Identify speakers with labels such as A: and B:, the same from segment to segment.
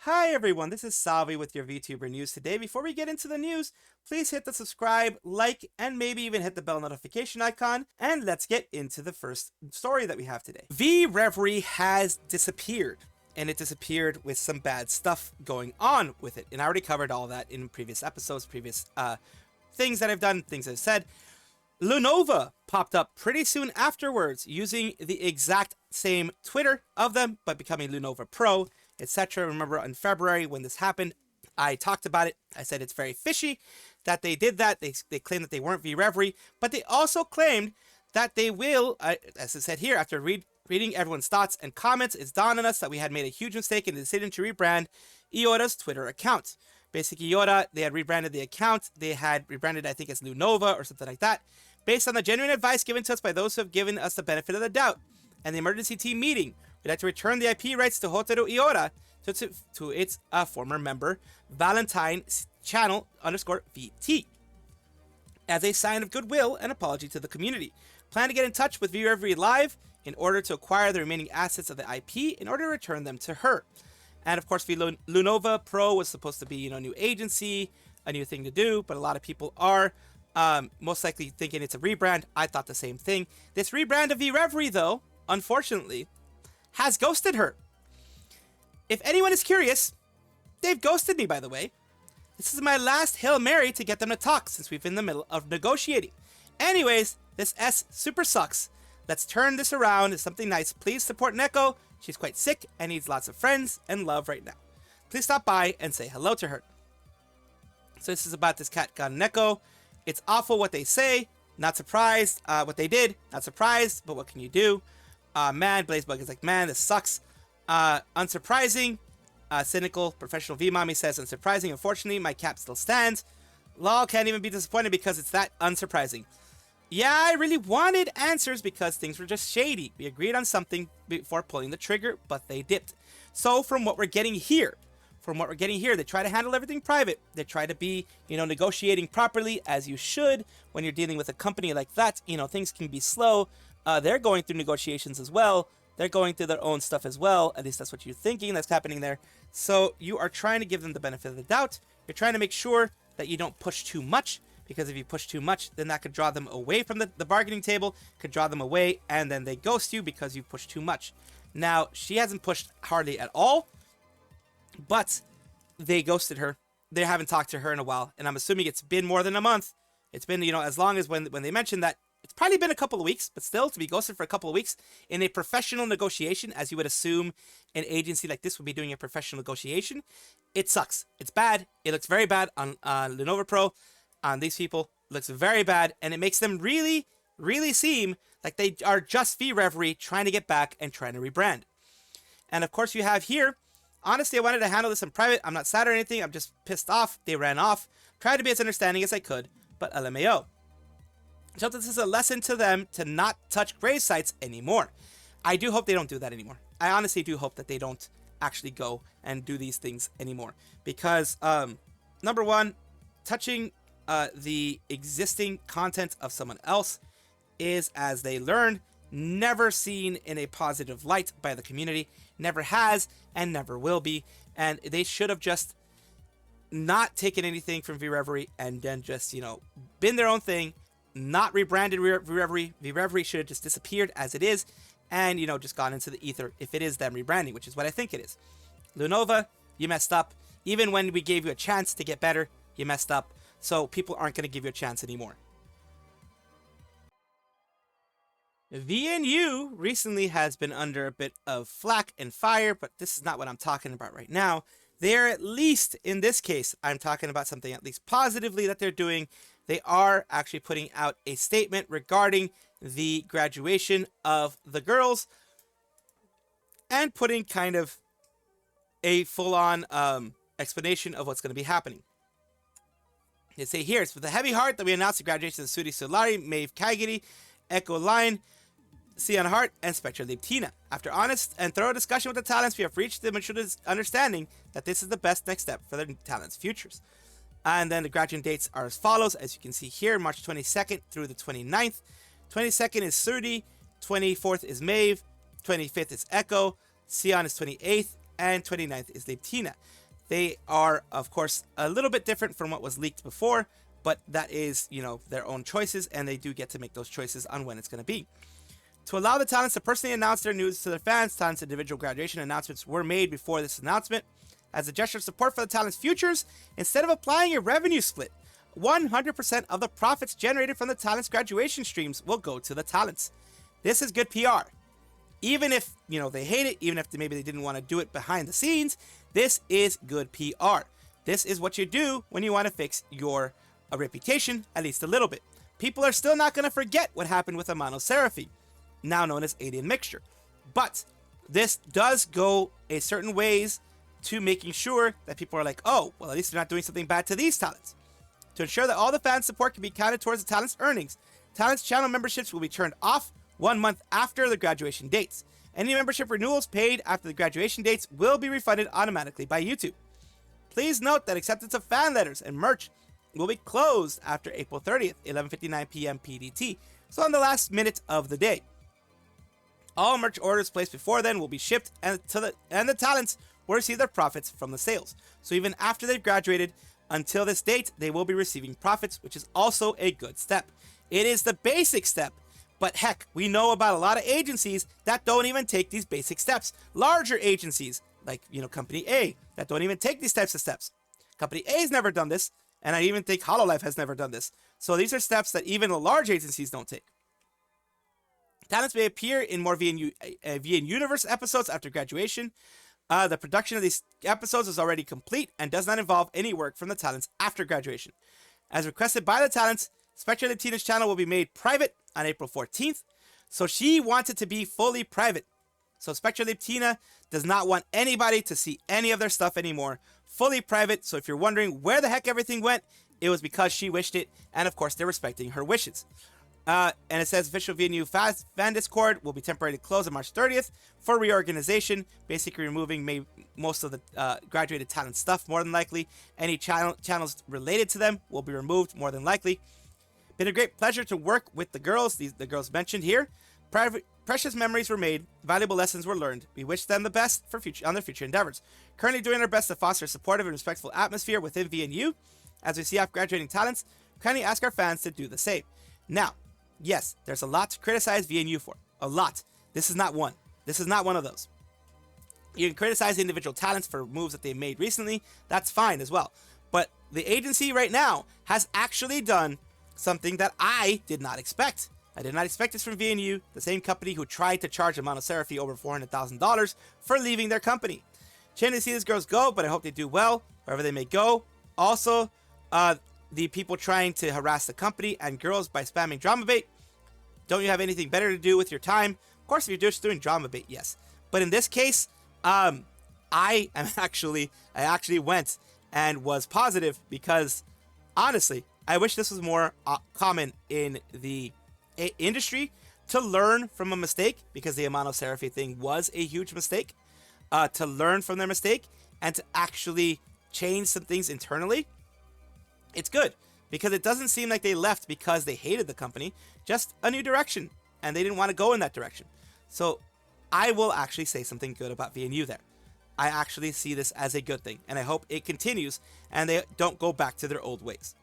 A: Hi everyone, this is Salvi with your VTuber news today. Before we get into the news, please hit the subscribe, like, and maybe even hit the bell notification icon, and let's get into the first story that we have today. Vreverie has disappeared, and it disappeared with some bad stuff going on with it, and I already covered all that in previous episodes, previous things that I've done, things I've said. Lunova popped up pretty soon afterwards using the exact same Twitter of them, but becoming Lunova Pro, etc. Remember in February when this happened, I talked about it. I said it's very fishy that they did that. They claimed that they weren't Vreverie, but they also claimed that they will, as I said here, after reading everyone's thoughts and comments, it's dawned on us that we had made a huge mistake in the decision to rebrand Iora's Twitter account. Basically, Iora, they had rebranded the account. They had rebranded, I think, as Lunova or something like that, based on the genuine advice given to us by those who have given us the benefit of the doubt. And the emergency team meeting, we'd like to return the IP rights to Hotaru Iora to its former member, Valentine Channel _VT, as a sign of goodwill and apology to the community. Plan to get in touch with Vreverie Live in order to acquire the remaining assets of the IP in order to return them to her. And of course, Lunova Pro was supposed to be, a new agency, a new thing to do, but a lot of people are most likely thinking it's a rebrand. I thought the same thing. This rebrand of Vreverie, though, unfortunately, has ghosted her. If anyone is curious, they've ghosted me, by the way. This is my last Hail Mary to get them to talk since we've been in the middle of negotiating. Anyways, this S super sucks. Let's turn this around to something nice. Please support Neko. She's quite sick and needs lots of friends and love right now. Please stop by and say hello to her. So this is about this cat called Neko. It's awful what they say. Not surprised. What they did. Not surprised. But what can you do? Man, Blazebug is like, man, this sucks. Unsurprising. Cynical professional V-Mommy says, unsurprising. Unfortunately, my cap still stands. Lol can't even be disappointed because it's that unsurprising. Yeah, I really wanted answers because things were just shady. We agreed on something before pulling the trigger, but they dipped. So from what we're getting here, they try to handle everything private. They try to be, negotiating properly as you should when you're dealing with a company like that. Things can be slow. They're going through negotiations as well. They're going through their own stuff as well. At least that's what you're thinking that's happening there. So you are trying to give them the benefit of the doubt. You're trying to make sure that you don't push too much, because if you push too much, then that could draw them away from the bargaining table, could draw them away, and then they ghost you because you push too much. Now, she hasn't pushed hardly at all, but they ghosted her. They haven't talked to her in a while, and I'm assuming it's been more than a month. It's been, as long as when they mentioned that, it's probably been a couple of weeks, but still, to be ghosted for a couple of weeks in a professional negotiation, as you would assume an agency like this would be doing a professional negotiation, it sucks. It's bad. It looks very bad on Lunova Pro. On these people, it looks very bad, and it makes them really, really seem like they are just Vreverie trying to get back and trying to rebrand. And of course, you have here, honestly, I wanted to handle this in private. I'm not sad or anything. I'm just pissed off. They ran off. Tried to be as understanding as I could, but LMAO. So this is a lesson to them to not touch grave sites anymore. I do hope they don't do that anymore. I honestly do hope that they don't actually go and do these things anymore. Because, number one, touching the existing content of someone else is, as they learned, never seen in a positive light by the community. Never has and never will be. And they should have just not taken anything from Vreverie and then just, been their own thing. Not rebranded Vreverie. Vreverie should have just disappeared as it is and, just gone into the ether if it is them rebranding, which is what I think it is. Lunova, you messed up. Even when we gave you a chance to get better, you messed up. So people aren't going to give you a chance anymore. V&U recently has been under a bit of flack and fire, but this is not what I'm talking about right now. They're, at least in this case, I'm talking about something at least positively that they're doing. They are actually putting out a statement regarding the graduation of the girls and putting kind of a full-on explanation of what's going to be happening. They say here, it's with a heavy heart that we announce the graduation of Suri Solari, Maeve Kagiri, Echo Line, Sian Hart, and Spectra Tina. After honest and thorough discussion with the talents, we have reached the mature understanding that this is the best next step for the talents' futures. And then the graduation dates are as follows, as you can see here, March 22nd through the 29th. 22nd is Suri, 24th is Maeve, 25th is Echo, Sian is 28th, and 29th is Tina. They are, of course, a little bit different from what was leaked before, but that is, you know, their own choices, and they do get to make those choices on when it's going to be. To allow the talents to personally announce their news to their fans, talents' individual graduation announcements were made before this announcement. As a gesture of support for the talents' futures, instead of applying a revenue split, 100% of the profits generated from the talents' graduation streams will go to the talents. This is good PR. Even if, you know, they hate it, even if maybe they didn't want to do it behind the scenes, this is good PR. This is what you do when you want to fix your reputation, at least a little bit. People are still not going to forget what happened with Amano Seraphy, now known as Alien Mixture. But this does go a certain ways to making sure that people are like, oh, well, at least they're not doing something bad to these talents. To ensure that all the fan support can be counted towards the talent's earnings, talent's channel memberships will be turned off 1 month after the graduation dates. Any membership renewals paid after the graduation dates will be refunded automatically by YouTube. Please note that acceptance of fan letters and merch will be closed after April 30th, 11:59 p.m. PDT, so on the last minute of the day. All merch orders placed before then will be shipped, and the talents will receive their profits from the sales. So even after they've graduated, until this date, they will be receiving profits, which is also a good step. It is the basic step, but heck, we know about a lot of agencies that don't even take these basic steps. Larger agencies, like, you know, Company A, that don't even take these types of steps. Company A's never done this, and I even think Hololive has never done this. So these are steps that even the large agencies don't take. Talents may appear in more V&U Universe episodes after graduation. The production of these episodes is already complete and does not involve any work from the talents after graduation. As requested by the talents, Spectre Tina's channel will be made private on April 14th. So she wants it to be fully private. So Spectre Tina does not want anybody to see any of their stuff anymore. Fully private. So if you're wondering where the heck everything went, it was because she wished it. And of course, they're respecting her wishes. And it says official V&U fan Discord will be temporarily closed on March 30th for reorganization, basically removing most of the graduated talent stuff, more than likely. Any channels related to them will be removed, more than likely. Been a great pleasure to work with the girls, the girls mentioned here. Precious memories were made, valuable lessons were learned. We wish them the best on their future endeavors. Currently doing our best to foster a supportive and respectful atmosphere within V&U. As we see off graduating talents, kindly ask our fans to do the same. Now, yes, there's a lot to criticize V&U for. A lot. This is not one. This is not one of those. You can criticize individual talents for moves that they made recently. That's fine as well. But the agency right now has actually done something that I did not expect. I did not expect this from V&U, the same company who tried to charge Amano Seraphy over $400,000 for leaving their company. Shame to see these girls go, but I hope they do well wherever they may go. Also, the people trying to harass the company and girls by spamming drama bait. Don't you have anything better to do with your time? Of course, if you're just doing drama bait, yes. But in this case, I actually went and was positive because, honestly, I wish this was more common in the industry to learn from a mistake, because the Amano Seraphy thing was a huge mistake, to learn from their mistake and to actually change some things internally. It's good because it doesn't seem like they left because they hated the company, just a new direction, and they didn't want to go in that direction. So I will actually say something good about V&U there. I actually see this as a good thing, and I hope it continues and they don't go back to their old ways.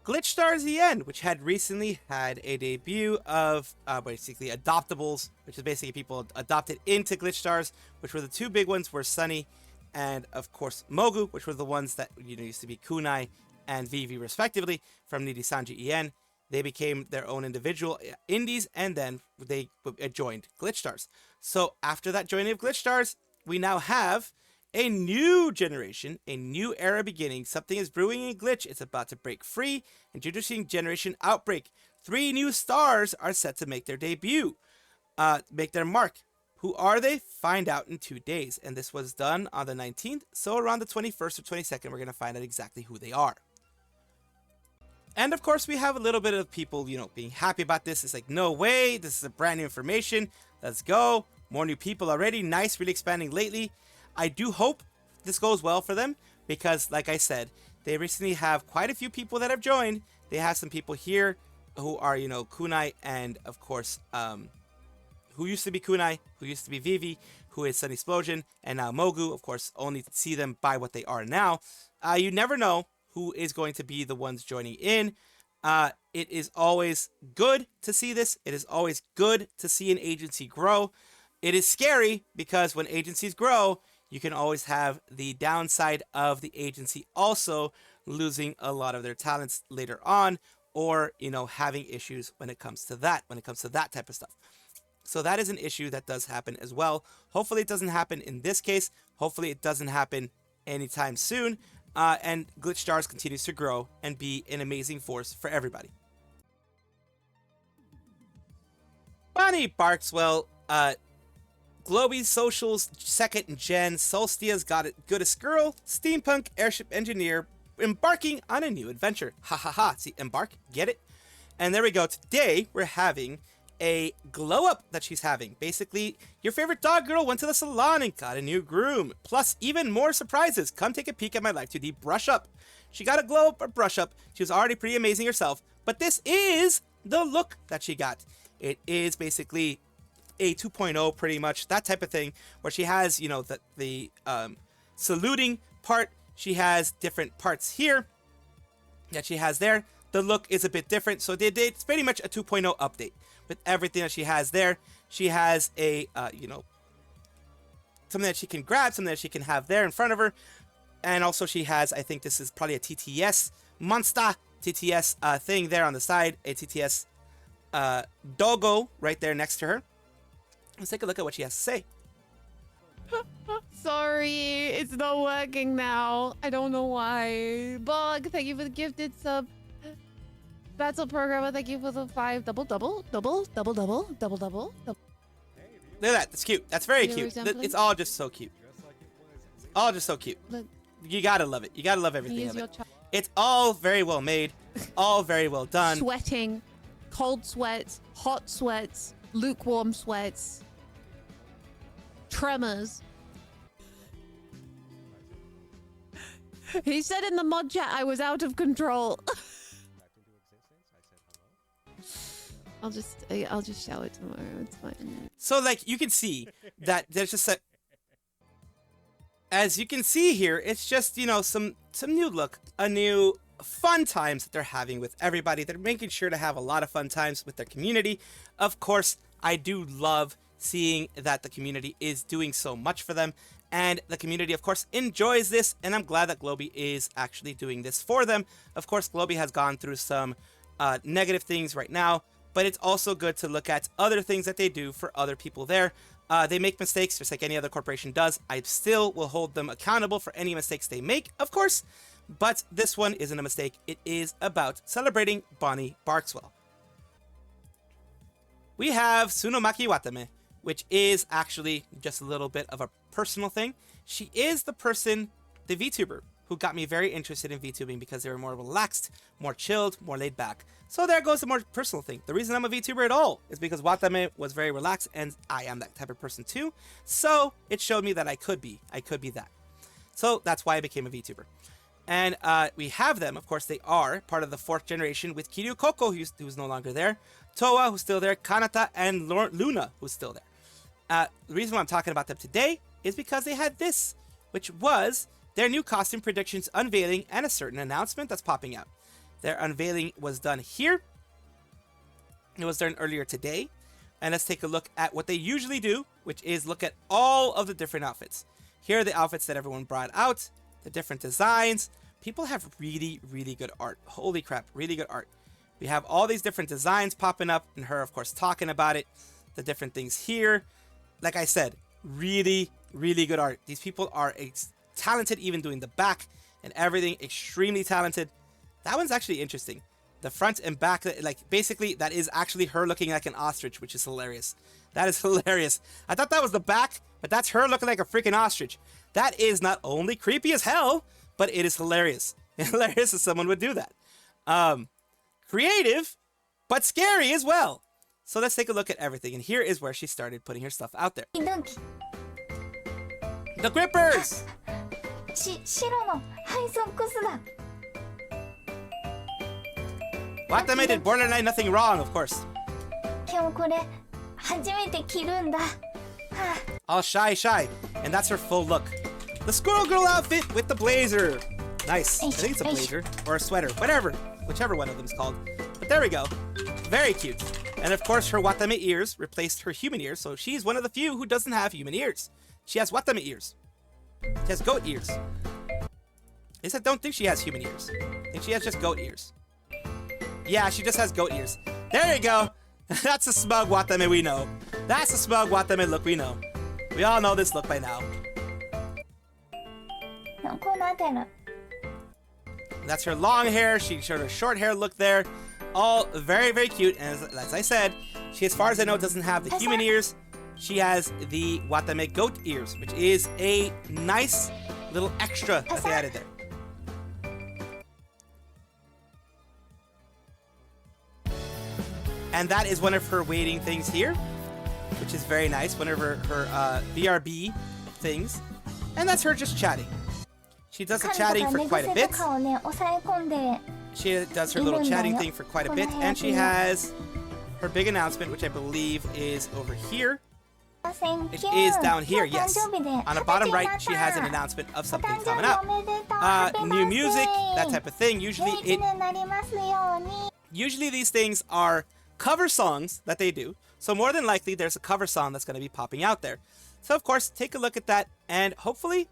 A: Glitchstars NEW GEN, which had recently had a debut of basically adoptables, which is basically people adopted into Glitchstars, which were the two big ones were Sunny and of course Mogu, which were the ones that used to be Kunai and Vivi respectively from nijisanji. They became their own individual indies, and then they joined Glitchstars. So after that joining of Glitchstars, we now have a new generation, a new era beginning. Something is brewing in Glitch. It's about to break free. Introducing Generation Outbreak. 3 new stars are set to make their debut, make their mark. Who are they? Find out in 2 days. And this was done on the 19th. So around the 21st or 22nd, we're going to find out exactly who they are. And of course, we have a little bit of people, being happy about this. It's like, no way. This is a brand new information. Let's go. More new people already. Nice, really expanding lately. I do hope this goes well for them because, like I said, they recently have quite a few people that have joined. They have some people here who are, Kunai and, of course, who used to be Kunai, who used to be Vivi, who is SunnySplosion, and now Mogu. Of course, only see them by what they are now. You never know who is going to be the ones joining in. It is always good to see this. It is always good to see an agency grow. It is scary because when agencies grow, you can always have the downside of the agency also losing a lot of their talents later on, or, you know, having issues when it comes to that type of stuff. So that is an issue that does happen as well. Hopefully it doesn't happen in this case. Hopefully it doesn't happen anytime soon. And Glitchstars continues to grow and be an amazing force for everybody. Bonnie Barkswell, Globie Social's second gen, Solstia's got it good as Squirrel, steampunk airship engineer, embarking on a new adventure. Ha ha ha, see, embark, get it? And there we go. Today, we're having a glow up that she's having. Basically, your favorite dog girl went to the salon and got a new groom. Plus, even more surprises. Come take a peek at my Life 2D brush up. She got a glow up or brush up. She was already pretty amazing herself, but this is the look that she got. It is basically a 2.0 pretty much, that type of thing, where she has, you know, the saluting part. She has different parts here that she has there. The look is a bit different, so it's pretty much a 2.0 update with everything that she has there. She has a, you know, something that she can grab, something that she can have there in front of her. And also she has, I think this is probably a TTS monster TTS thing there on the side, a TTS doggo right there next to her. Let's take a look at what she has to say.
B: Sorry, it's not working now. I don't know why. Bug, thank you for the gifted sub. Battle Programmer, thank you for the 5 double.
A: Look at that. That's cute. That's very cute. It's all just so cute. All just so cute.
B: Look.
A: You gotta love it. You gotta love everything of it. It's all very well made. All very well done.
B: Sweating. Cold sweats. Hot sweats. Lukewarm sweats. Tremors. He said in the mod chat I was out of control. I'll just shower tomorrow. It's fine.
A: So like you can see that there's just a, as you can see here, it's just, you know, some new look, a new fun times that they're having with everybody. They're making sure to have a lot of fun times with their community. Of course, I do love seeing that the community is doing so much for them, and the community of course enjoys this, and I'm glad that Globie is actually doing this for them. Of course, Globie has gone through some negative things right now, but it's also good to look at other things that they do for other people there. They make mistakes just like any other corporation does. I still will hold them accountable for any mistakes they make, of course, but this one isn't a mistake. It is about celebrating Bonnie Barkswell. We have Tsunomaki Watame, which is actually just a little bit of a personal thing. She is the person, the VTuber, who got me very interested in VTubing because they were more relaxed, more chilled, more laid back. So there goes the more personal thing. The reason I'm a VTuber at all is because Watame was very relaxed, and I am that type of person too. So it showed me that I could be that. So that's why I became a VTuber. And we have them, of course, they are part of the 4th generation with Kiryu Koko, who's no longer there, Toa, who's still there, Kanata, and Luna, who's still there. The reason why I'm talking about them today is because they had this, which was their new costume predictions unveiling and a certain announcement that's popping out. Their unveiling was done here. It was done earlier today. And let's take a look at what they usually do, which is look at all of the different outfits. Here are the outfits that everyone brought out, the different designs. People have really, really good art. Holy crap, really good art. We have all these different designs popping up, and her, of course, talking about it. The different things here. Like I said, really, really good art. These people are talented, even doing the back and everything. Extremely talented. That one's actually interesting. The front and back, like basically that is actually her looking like an ostrich, which is hilarious. That is hilarious. I thought that was the back, but that's her looking like a freaking ostrich. That is not only creepy as hell, but it is hilarious. Hilarious if someone would do that. Creative, but scary as well. So let's take a look at everything. And here is where she started putting her stuff out there. The Grippers! Watame did borderline nothing wrong, of course.
C: 初めて着るんだ。はあ、
A: All shy. And that's her full look. The Squirrel Girl outfit with the blazer. Nice. I think it's a blazer or a sweater, whatever. Whichever one of them is called. But there we go. Very cute. And of course, her Watame ears replaced her human ears, so she's one of the few who doesn't have human ears. She has Watame ears. She has goat ears. At least I don't think she has human ears. I think she has just goat ears. Yeah, she just has goat ears. There you go. That's a smug Watame we know. That's the smug Watame look we know. We all know this look by now.
C: こうなってる。
A: That's her long hair. She showed her short hair look there. All very, very cute. And as I said, she, as far as I know, doesn't have the human ears. She has the Watame goat ears, which is a nice little extra that they added there. And that is one of her waiting things here, which is very nice. One of her BRB things. And that's her just chatting. She does the chatting for quite a bit. She does her little chatting thing for quite a bit. And she has her big announcement, which I believe is over here. It is down here, yes. On the bottom right, she has an announcement of something coming up. New music, that type of thing. Usually these things are cover songs that they do. So more than likely, there's a cover song that's going to be popping out there. So of course, take a look at that, and hopefully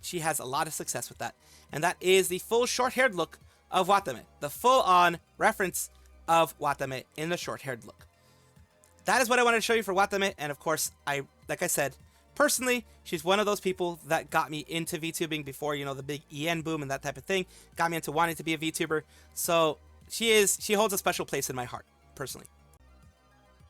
A: she has a lot of success with that. And that is the full short-haired look of Watame, the full-on reference of Watame in the short-haired look. That is what I wanted to show you for Watame, and of course, like I said, personally, she's one of those people that got me into VTubing before, you know, the big EN boom and that type of thing, got me into wanting to be a VTuber. So she holds a special place in my heart, personally.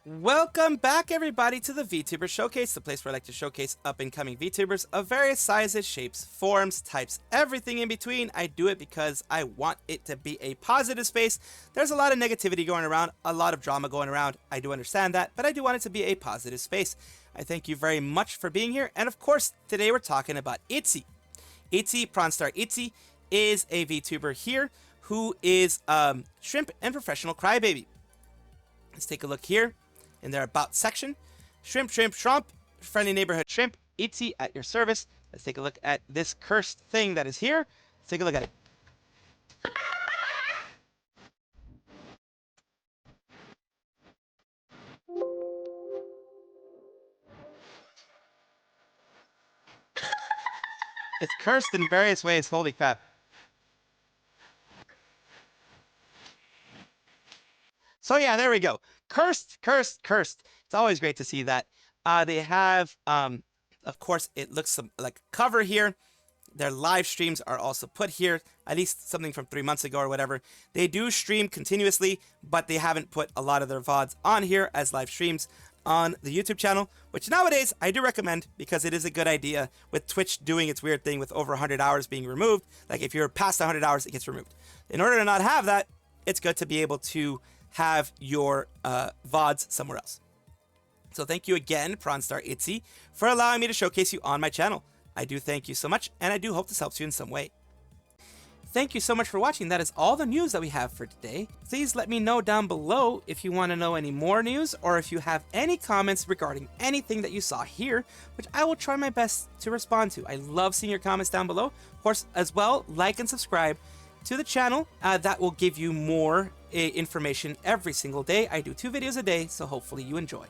A: Welcome back, everybody, to the VTuber Showcase, the place where I like to showcase up-and-coming VTubers of various sizes, shapes, forms, types, everything in between. I do it because I want it to be a positive space. There's a lot of negativity going around, a lot of drama going around. I do understand that, but I do want it to be a positive space. I thank you very much for being here, and of course, today we're talking about Itsi. Itsi, Prawn Star Itsi, is a VTuber here who is Shrimp and Professional Crybaby. Let's take a look here in their About section. Shrimp, friendly neighborhood shrimp, Itsi at your service. Let's take a look at this cursed thing that is here. Let's take a look at it. It's cursed in various ways, holy crap. So yeah, there we go. Cursed. It's always great to see that. They have, of course, it looks like a cover here. Their live streams are also put here, at least something from 3 months ago or whatever. They do stream continuously, but they haven't put a lot of their VODs on here as live streams on the YouTube channel, which nowadays I do recommend because it is a good idea with Twitch doing its weird thing with over 100 hours being removed. Like if you're past 100 hours, it gets removed. In order to not have that, it's good to be able to have your VODs somewhere else. So thank you again, Prawn Star Itsi, for allowing me to showcase you on my channel. I do thank you so much, and I do hope this helps you in some way. Thank you so much for watching. That is all the news that we have for today. Please let me know down below if you want to know any more news, or if you have any comments regarding anything that you saw here, which I will try my best to respond to. I love seeing your comments down below. Of course, as well, like and subscribe to the channel. That will give you more information every single day. I do 2 videos a day, so hopefully you enjoy.